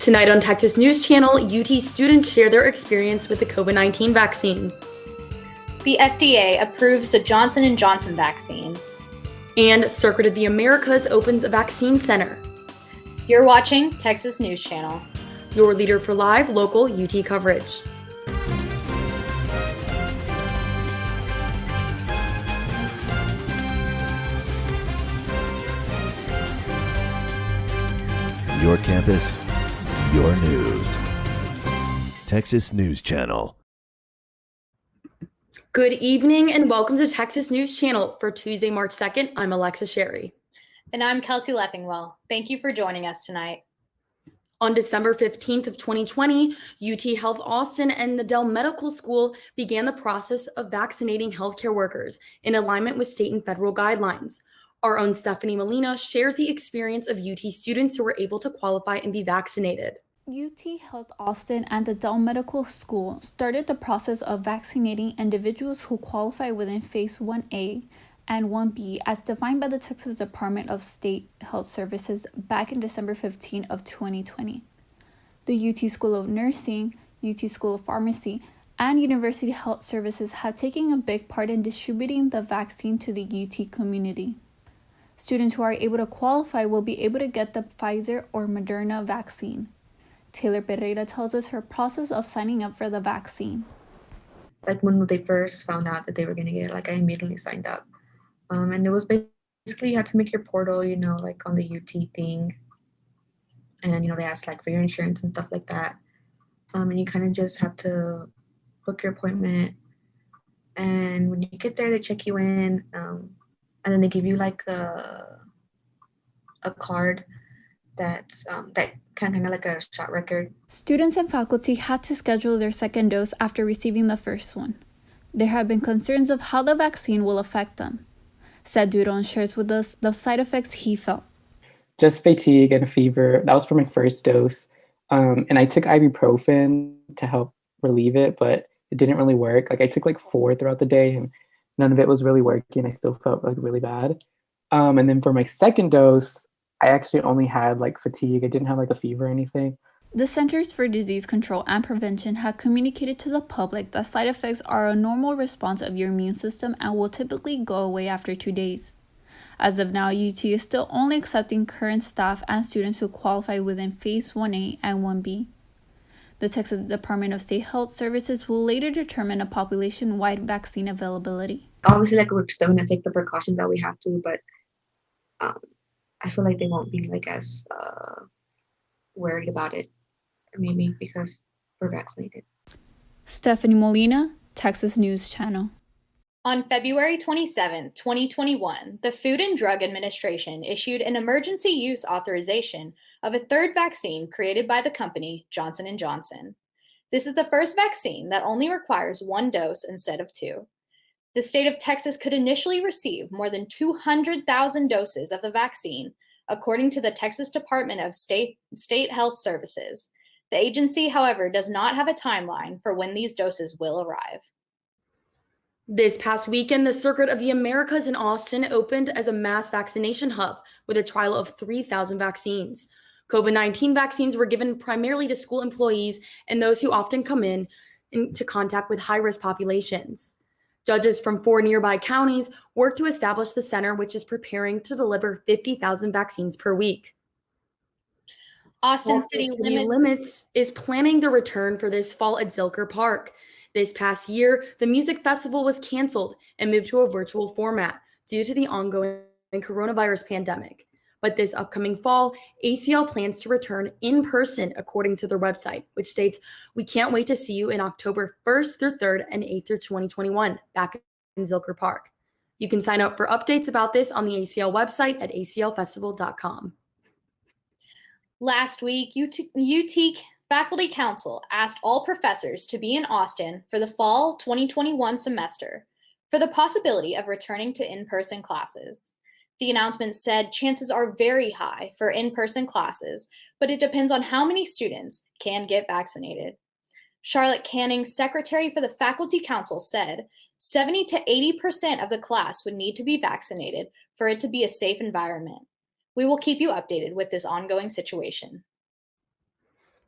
Tonight on Texas News Channel, UT students share their experience with the COVID-19 vaccine. The FDA approves the Johnson & Johnson vaccine. And Circuit of the Americas opens a vaccine center. You're watching Texas News Channel, your leader for live, local UT coverage. Your campus, your news. Texas News Channel. Good evening and welcome to Texas News Channel for Tuesday, March 2nd. I'm Alexa Sherry. And I'm Kelsey Leffingwell. Thank you for joining us tonight. On December 15th of 2020, UT Health Austin and the Dell Medical School began the process of vaccinating healthcare workers in alignment with state and federal guidelines. Our own Stephanie Molina shares the experience of UT students who were able to qualify and be vaccinated. UT Health Austin and the Dell Medical School started the process of vaccinating individuals who qualify within Phase 1A and 1B as defined by the Texas Department of State Health Services back in December 15 of 2020. The UT School of Nursing, UT School of Pharmacy, and University Health Services have taken a big part in distributing the vaccine to the UT community. Students who are able to qualify will be able to get the Pfizer or Moderna vaccine. Taylor Pereira tells us her process of signing up for the vaccine. Like when they first found out that they were going to get it, I immediately signed up. And it was basically you had to make your portal, like on the UT thing. And, they asked for your insurance and stuff like that. And you kind of just have to book your appointment. And when you get there, they check you in. And then they give you a card that's that kind of like a shot record. Students and faculty had to schedule their second dose after receiving the first one. There have been concerns of how the vaccine will affect them. Seth Dudon shares with us the side effects he felt. Just fatigue and fever. That was for my first dose. And I took ibuprofen to help relieve it, but it didn't really work. I took 4 throughout the day and none of it was really working. I still felt really bad. And then for my second dose, I actually only had fatigue. I didn't have a fever or anything. The Centers for Disease Control and Prevention had communicated to the public that side effects are a normal response of your immune system and will typically go away after 2 days. As of now, UT is still only accepting current staff and students who qualify within Phase 1A and 1B. The Texas Department of State Health Services will later determine a population-wide vaccine availability. Obviously, we're still going to take the precautions that we have to, but I feel like they won't be as worried about it, maybe because we're vaccinated. Stephanie Molina, Texas News Channel. On February 27, 2021, the Food and Drug Administration issued an emergency use authorization of a third vaccine created by the company Johnson & Johnson. This is the first vaccine that only requires 1 dose instead of 2. The state of Texas could initially receive more than 200,000 doses of the vaccine, according to the Texas Department of State Health Services. The agency, however, does not have a timeline for when these doses will arrive. This past weekend, the Circuit of the Americas in Austin opened as a mass vaccination hub with a trial of 3,000 vaccines. COVID-19 vaccines were given primarily to school employees and those who often come into contact with high-risk populations. Judges from 4 nearby counties worked to establish the center, which is preparing to deliver 50,000 vaccines per week. Austin City Limits is planning the return for this fall at Zilker Park. This past year, the music festival was canceled and moved to a virtual format due to the ongoing coronavirus pandemic. But this upcoming fall, ACL plans to return in person, according to their website, which states, "We can't wait to see you in October 1st through 3rd and 8th through 2021 back in Zilker Park." You can sign up for updates about this on the ACL website at aclfestival.com. Last week, UT Faculty Council asked all professors to be in Austin for the fall 2021 semester for the possibility of returning to in-person classes. The announcement said chances are very high for in-person classes, but it depends on how many students can get vaccinated. Charlotte Canning, secretary for the Faculty Council, said 70 to 80% of the class would need to be vaccinated for it to be a safe environment. We will keep you updated with this ongoing situation.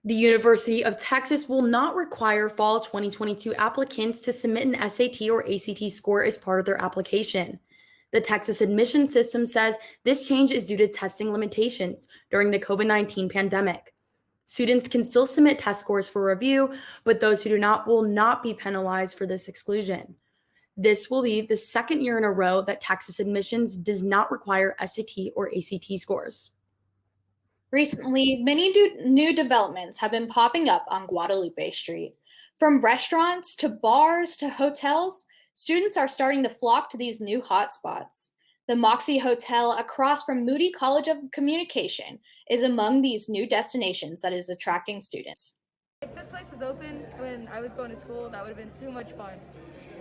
The University of Texas will not require fall 2022 applicants to submit an SAT or ACT score as part of their application. The Texas admission system says this change is due to testing limitations during the COVID-19 pandemic. Students can still submit test scores for review, but those who do not will not be penalized for this exclusion. This will be the second year in a row that Texas admissions does not require SAT or ACT scores. Recently, many new developments have been popping up on Guadalupe Street. From restaurants to bars to hotels, students are starting to flock to these new hotspots. The Moxie Hotel across from Moody College of Communication is among these new destinations that is attracting students. If this place was open when I was going to school, that would have been too much fun.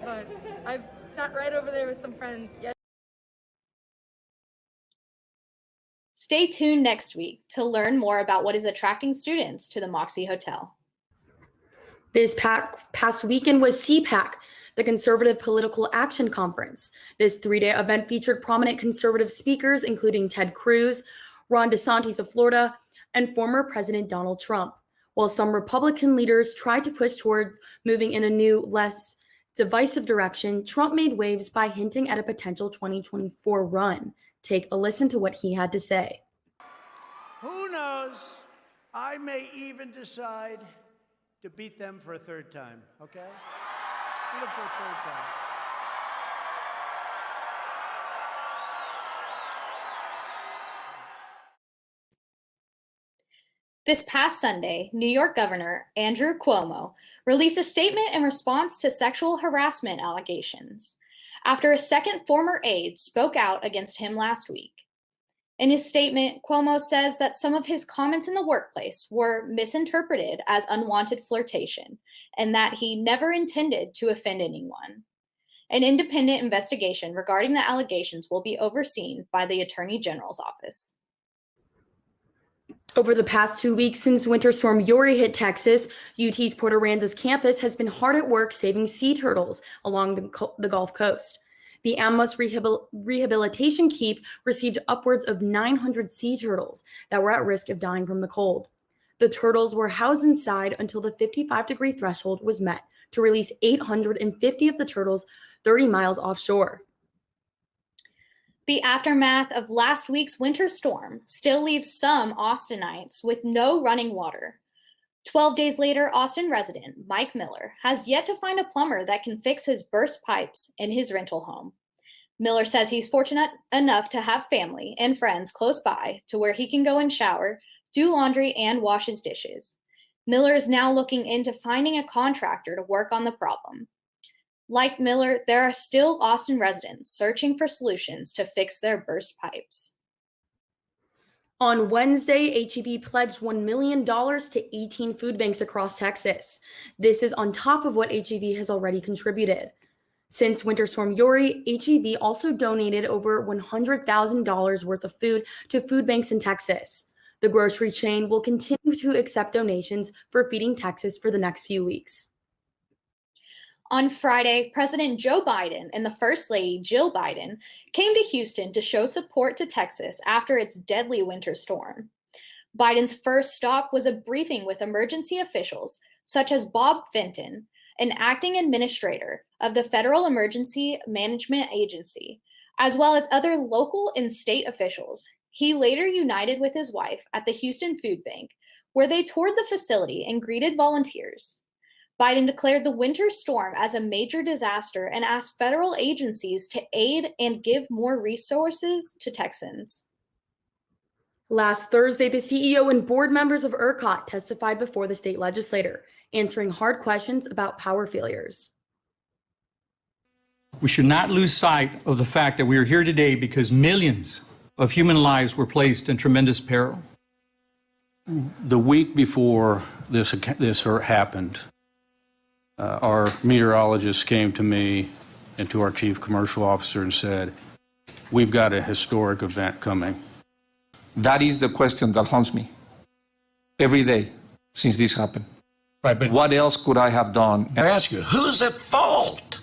But I sat right over there with some friends. Stay tuned next week to learn more about what is attracting students to the Moxie Hotel. This past weekend was CPAC, the Conservative Political Action Conference. This 3-day event featured prominent conservative speakers, including Ted Cruz, Ron DeSantis of Florida, and former President Donald Trump. While some Republican leaders tried to push towards moving in a new, less divisive direction, Trump made waves by hinting at a potential 2024 run. Take a listen to what he had to say. Who knows? I may even decide to beat them for a third time, okay? Beat them for a third time. This past Sunday, New York Governor Andrew Cuomo released a statement in response to sexual harassment allegations after a second former aide spoke out against him last week. In his statement, Cuomo says that some of his comments in the workplace were misinterpreted as unwanted flirtation and that he never intended to offend anyone. An independent investigation regarding the allegations will be overseen by the Attorney General's office. Over the past 2 weeks since Winter Storm Uri hit Texas, UT's Port Aransas campus has been hard at work saving sea turtles along the Gulf Coast. The Amos Rehabilitation Keep received upwards of 900 sea turtles that were at risk of dying from the cold. The turtles were housed inside until the 55-degree threshold was met to release 850 of the turtles 30 miles offshore. The aftermath of last week's winter storm still leaves some Austinites with no running water. 12 days later, Austin resident Mike Miller has yet to find a plumber that can fix his burst pipes in his rental home. Miller says he's fortunate enough to have family and friends close by to where he can go and shower, do laundry, and wash his dishes. Miller is now looking into finding a contractor to work on the problem. Like Miller, there are still Austin residents searching for solutions to fix their burst pipes. On Wednesday, H-E-B pledged $1 million to 18 food banks across Texas. This is on top of what H-E-B has already contributed. Since Winter Storm Uri, H-E-B also donated over $100,000 worth of food to food banks in Texas. The grocery chain will continue to accept donations for Feeding Texas for the next few weeks. On Friday, President Joe Biden and the First Lady Jill Biden came to Houston to show support to Texas after its deadly winter storm. Biden's first stop was a briefing with emergency officials such as Bob Fenton, an acting administrator of the Federal Emergency Management Agency, as well as other local and state officials. He later united with his wife at the Houston Food Bank, where they toured the facility and greeted volunteers. Biden declared the winter storm as a major disaster and asked federal agencies to aid and give more resources to Texans. Last Thursday, the CEO and board members of ERCOT testified before the state legislature, answering hard questions about power failures. We should not lose sight of the fact that we are here today because millions of human lives were placed in tremendous peril. The week before this happened, our meteorologist came to me and to our chief commercial officer and said, "We've got a historic event coming." That is the question that haunts me every day since this happened. Right, but what else could I have done? I ask you, who's at fault?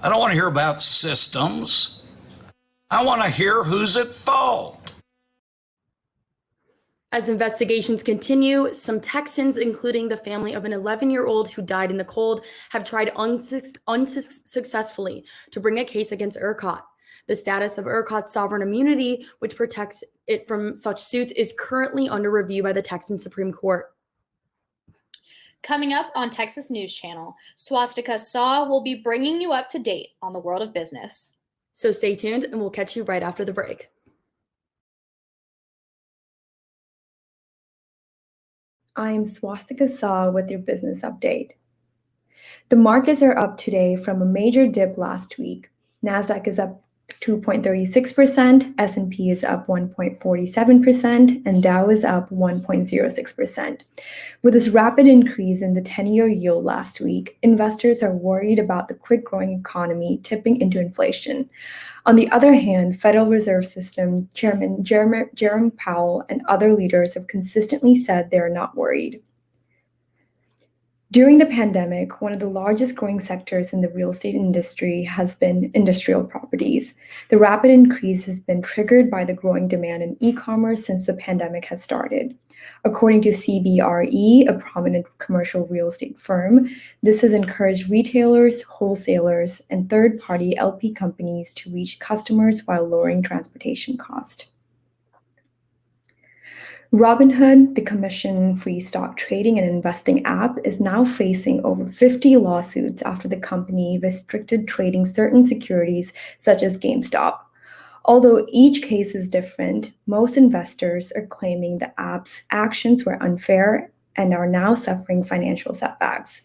I don't want to hear about systems. I want to hear who's at fault. As investigations continue, some Texans, including the family of an 11-year-old who died in the cold, have tried unsuccessfully to bring a case against ERCOT. The status of ERCOT's sovereign immunity, which protects it from such suits, is currently under review by the Texan Supreme Court. Coming up on Texas News Channel, Swastika Saw will be bringing you up to date on the world of business. So stay tuned, and we'll catch you right after the break. I'm Swastika Saw with your business update. The markets are up today from a major dip last week. Nasdaq is up 2.36%, S&P is up 1.47%, and Dow is up 1.06%. With this rapid increase in the 10-year yield last week, investors are worried about the quick-growing economy tipping into inflation. On the other hand, Federal Reserve System Chairman Jerome Powell and other leaders have consistently said they are not worried. During the pandemic, one of the largest growing sectors in the real estate industry has been industrial properties. The rapid increase has been triggered by the growing demand in e-commerce since the pandemic has started. According to CBRE, a prominent commercial real estate firm, this has encouraged retailers, wholesalers, and third-party LP companies to reach customers while lowering transportation costs. Robinhood, the commission-free stock trading and investing app, is now facing over 50 lawsuits after the company restricted trading certain securities such as GameStop. Although each case is different, most investors are claiming the app's actions were unfair and are now suffering financial setbacks.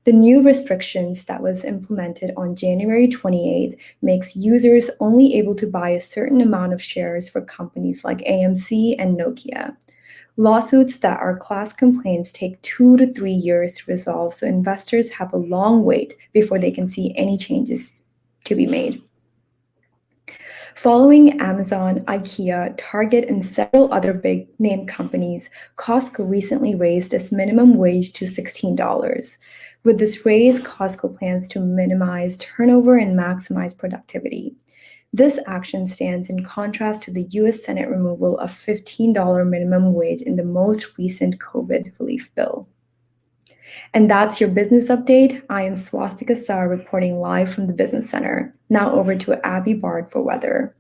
The new restrictions that was implemented on January 28th makes users only able to buy a certain amount of shares for companies like AMC and Nokia. Lawsuits that are class complaints take 2 to 3 years to resolve, so investors have a long wait before they can see any changes to be made. Following Amazon, IKEA, Target, and several other big-name companies, Costco recently raised its minimum wage to $16. With this raise, Costco plans to minimize turnover and maximize productivity. This action stands in contrast to the U.S. Senate removal of $15 minimum wage in the most recent COVID relief bill. And that's your business update. I am Swastika Saw reporting live from the Business Center. Now over to Abbie Bard for weather.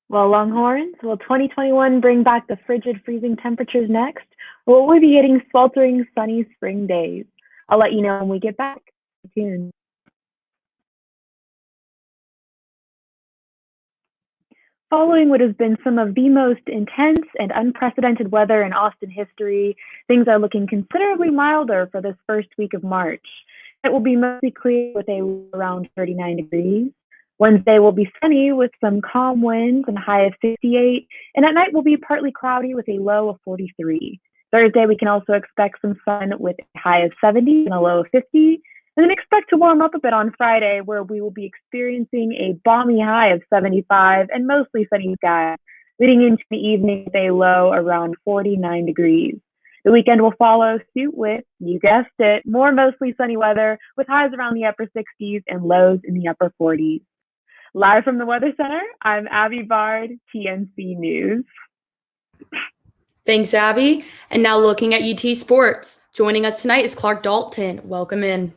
Well, Longhorns, will 2021 bring back the frigid, freezing temperatures next? Or will we be getting sweltering, sunny spring days? I'll let you know when we get back. Stay tuned. Following what has been some of the most intense and unprecedented weather in Austin history, things are looking considerably milder for this first week of March. It will be mostly clear with a low around 39 degrees. Wednesday will be sunny with some calm winds and a high of 58, and at night will be partly cloudy with a low of 43. Thursday, we can also expect some sun with a high of 70 and a low of 50. And then expect to warm up a bit on Friday, where we will be experiencing a balmy high of 75 and mostly sunny skies, leading into the evening with a low around 49 degrees. The weekend will follow suit with, you guessed it, more mostly sunny weather with highs around the upper 60s and lows in the upper 40s. Live from the Weather Center, I'm Abbie Bard, TNC News. Thanks, Abbie. And now looking at UT Sports. Joining us tonight is Clark Dalton. Welcome in.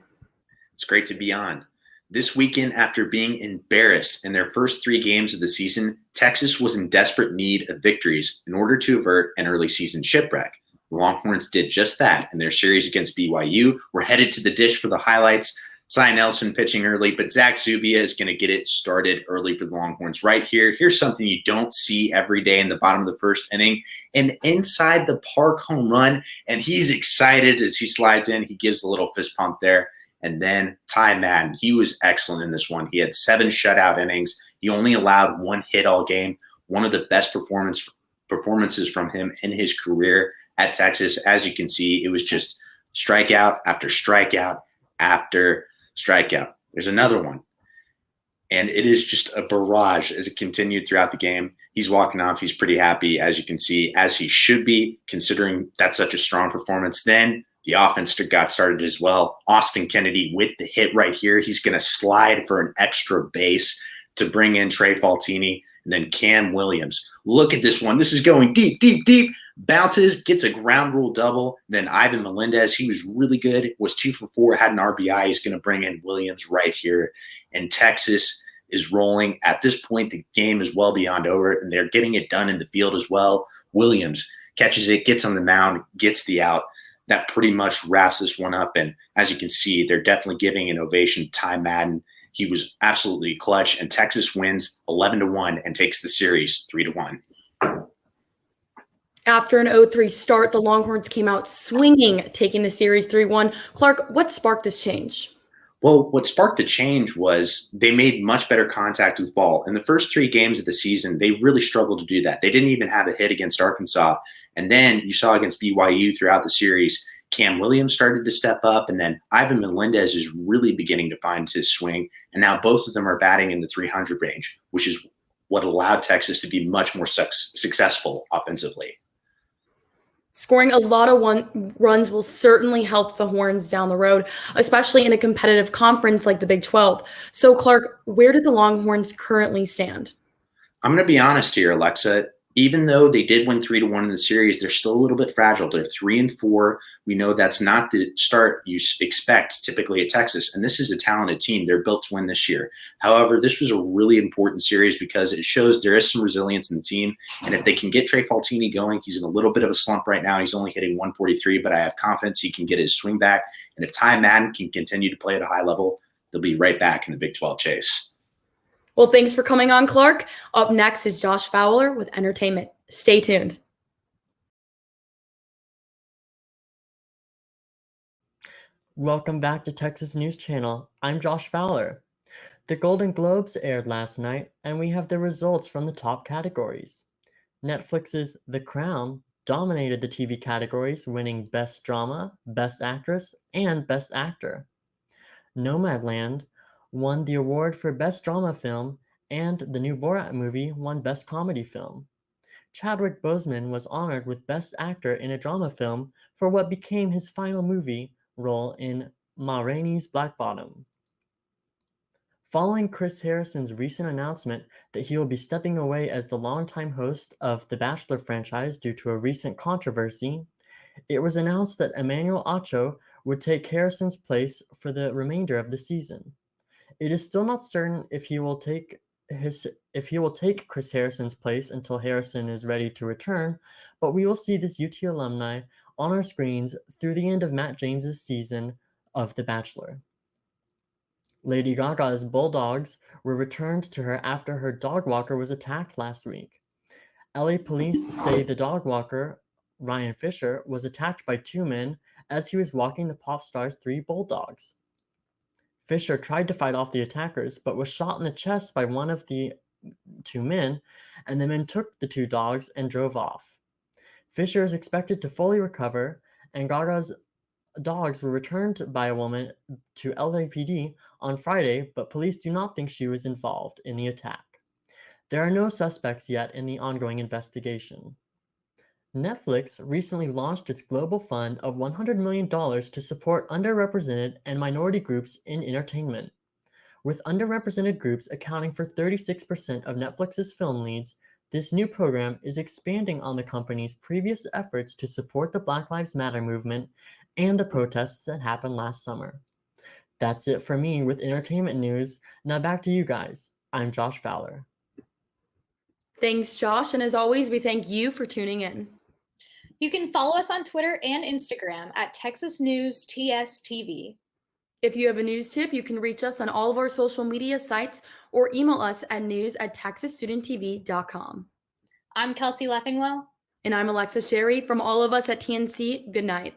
It's great to be on. This weekend, after being embarrassed in their first 3 games of the season, Texas was in desperate need of victories in order to avert an early season shipwreck. The Longhorns did just that in their series against BYU. We're headed to the dish for the highlights. Cy Nelson pitching early, but Zach Zubia is going to get it started early for the Longhorns right here. Here's something you don't see every day in the bottom of the first inning. An inside the park home run, and he's excited as he slides in. He gives a little fist pump there. And then Ty Madden, he was excellent in this one. He had 7 shutout innings. He only allowed 1 hit all game. One of the best performances from him in his career at Texas. As you can see, it was just strikeout after strikeout after strikeout. There's another one. And it is just a barrage as it continued throughout the game. He's walking off. He's pretty happy, as you can see, as he should be, considering that's such a strong performance. Then the offense got started as well. Austin Kennedy with the hit right here. He's going to slide for an extra base to bring in Trey Faltini. And then Cam Williams. Look at this one. This is going deep, deep, deep. Bounces, gets a ground rule double. Then Ivan Melendez, he was really good. Was 2 for 4, had an RBI. He's going to bring in Williams right here. And Texas is rolling. At this point, the game is well beyond over, and they're getting it done in the field as well. Williams catches it, gets on the mound, gets the out. That pretty much wraps this one up. And as you can see, they're definitely giving an ovation to Ty Madden. He was absolutely clutch, and Texas wins 11-1 and takes the series 3-1. After an 0-3 start, the Longhorns came out swinging, taking the series 3-1. Clark, what sparked this change? Well, what sparked the change was they made much better contact with ball. In the first 3 games of the season, they really struggled to do that. They didn't even have a hit against Arkansas. And then you saw against BYU throughout the series, Cam Williams started to step up, and then Ivan Melendez is really beginning to find his swing. And now both of them are batting in the 300 range, which is what allowed Texas to be much more successful offensively. Scoring a lot of runs will certainly help the Horns down the road, especially in a competitive conference like the Big 12. So, Clark, where do the Longhorns currently stand? I'm going to be honest here, Alexa. Even though they did win 3-1 in the series, they're still a little bit fragile. They're 3-4. We know that's not the start you expect typically at Texas, and this is a talented team. They're built to win this year. However, this was a really important series because it shows there is some resilience in the team, and if they can get Trey Faltini going, he's in a little bit of a slump right now. He's only hitting 143, but I have confidence he can get his swing back, and if Ty Madden can continue to play at a high level, they'll be right back in the Big 12 chase. Well, thanks for coming on, Clark. Up next is Josh Fowler with entertainment. Stay tuned. Welcome back to Texas News Channel. I'm Josh Fowler. The Golden Globes aired last night, and we have the results from the top categories. Netflix's The Crown dominated the TV categories, winning Best Drama, Best Actress, and Best Actor. Nomadland won the award for Best Drama Film, and the new Borat movie won Best Comedy Film. Chadwick Boseman was honored with Best Actor in a Drama Film for what became his final movie role in Ma Rainey's Black Bottom. Following Chris Harrison's recent announcement that he will be stepping away as the longtime host of The Bachelor franchise due to a recent controversy, it was announced that Emmanuel Acho would take Harrison's place for the remainder of the season. It is still not certain if he will take Chris Harrison's place until Harrison is ready to return, but we will see this UT alumni on our screens through the end of Matt James's season of The Bachelor. Lady Gaga's bulldogs were returned to her after her dog walker was attacked last week. LA police say the dog walker, Ryan Fisher, was attacked by 2 men as he was walking the pop star's 3 bulldogs. Fisher tried to fight off the attackers, but was shot in the chest by one of the 2 men, and the men took the 2 dogs and drove off. Fisher is expected to fully recover, and Gaga's dogs were returned by a woman to LAPD on Friday, but police do not think she was involved in the attack. There are no suspects yet in the ongoing investigation. Netflix recently launched its global fund of $100 million to support underrepresented and minority groups in entertainment. With underrepresented groups accounting for 36% of Netflix's film leads, this new program is expanding on the company's previous efforts to support the Black Lives Matter movement and the protests that happened last summer. That's it for me with entertainment news. Now back to you guys. I'm Josh Fowler. Thanks, Josh. And as always, we thank you for tuning in. You can follow us on Twitter and Instagram at Texas News TSTV. If you have a news tip, you can reach us on all of our social media sites or email us at news@texasstudenttv.com. I'm Kelsey Leffingwell. And I'm Alexa Sherry. From all of us at TNC, good night.